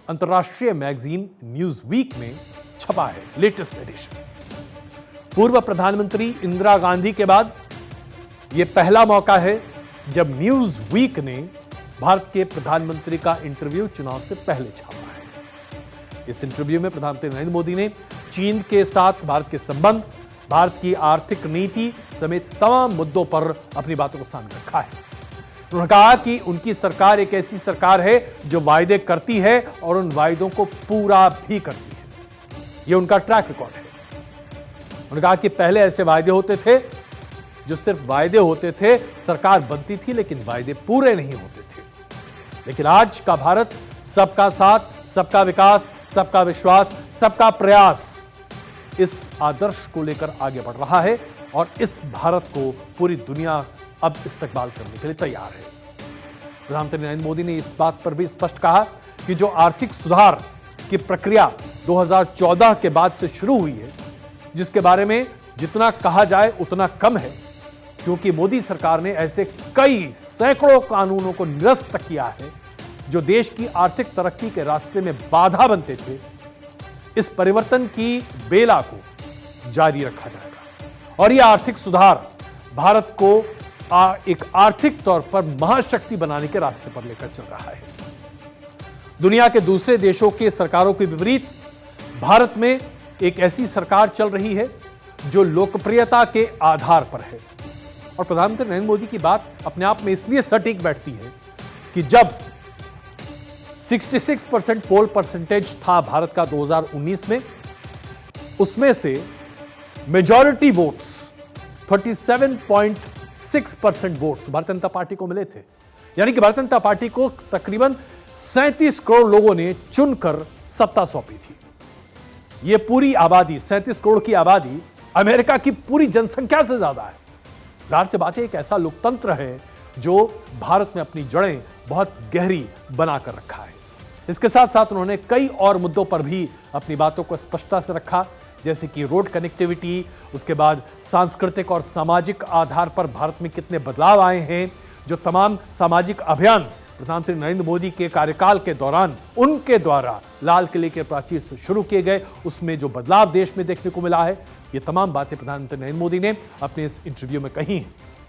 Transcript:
अंतर्राष्ट्रीय magazine news week में छपा है, लेटेस्ट एडिशन। पूर्व प्रधानमंत्री इंदिरा गांधी के बाद यह पहला मौका है जब न्यूज वीक ने भारत के प्रधानमंत्री का इंटरव्यू चुनाव से पहले छापा है। इस इंटरव्यू में प्रधानमंत्री नरेंद्र मोदी ने चीन के साथ भारत के संबंध, भारत की आर्थिक नीति समेत तमाम मुद्दों पर अपनी बातों को सामने रखा है। उन्होंने कहा कि उनकी सरकार एक ऐसी सरकार है जो वायदे करती है और उन वायदों को पूरा भी करती है। यह उनका ट्रैक रिकॉर्ड है। उन्होंने कहा कि पहले ऐसे वायदे होते थे जो सिर्फ वायदे होते थे, सरकार बनती थी लेकिन वायदे पूरे नहीं होते थे। लेकिन आज का भारत सबका साथ, सबका विकास, सबका विश्वास, सबका प्रयास, इस आदर्श को लेकर आगे बढ़ रहा है और इस भारत को पूरी दुनिया अब इस्तकबाल करने के लिए तैयार है। प्रधानमंत्री नरेंद्र मोदी ने इस बात पर भी स्पष्ट कहा कि जो आर्थिक सुधार की प्रक्रिया 2014 के बाद से शुरू हुई है, जिसके बारे में जितना कहा जाए उतना कम है, क्योंकि मोदी सरकार ने ऐसे कई सैकड़ों कानूनों को निरस्त किया है जो देश की आर्थिक तरक्की के रास्ते में बाधा बनते थे। इस परिवर्तन की बेला को जारी रखा जाएगा और यह आर्थिक सुधार भारत को एक आर्थिक तौर पर महाशक्ति बनाने के रास्ते पर लेकर चल रहा है। दुनिया के दूसरे देशों के सरकारों के विपरीत भारत में एक ऐसी सरकार चल रही है जो लोकप्रियता के आधार पर है। और प्रधानमंत्री नरेंद्र मोदी की बात अपने आप में इसलिए सटीक बैठती है कि जब 66% पोल परसेंटेज था भारत का 2019 में, उसमें से majority votes 37.6% votes Bharatiya Janata party को मिले थे। यानी कि भारतीय जनता पार्टी को तकरीबन 37 करोड़ लोगों ने चुनकर सत्ता सौंपी थी। यह पूरी आबादी, 37 करोड़ की आबादी अमेरिका की पूरी जनसंख्या से ज्यादा है। जाहिर सी बात है, एक ऐसा लोकतंत्र है जो भारत में अपनी जड़ें बहुत गहरी बनाकर रखा है। इसके साथ साथ उन्होंने कई और मुद्दों पर भी अपनी बातों को स्पष्टता से रखा, जैसे कि रोड कनेक्टिविटी, उसके बाद सांस्कृतिक और सामाजिक आधार पर भारत में कितने बदलाव आए हैं। जो तमाम सामाजिक अभियान प्रधानमंत्री नरेंद्र मोदी के कार्यकाल के दौरान उनके द्वारा लाल किले के प्राचीर से शुरू किए गए, उसमें जो बदलाव देश में देखने को मिला है, ये तमाम बातें प्रधानमंत्री नरेंद्र मोदी ने अपने इस इंटरव्यू में कही हैं।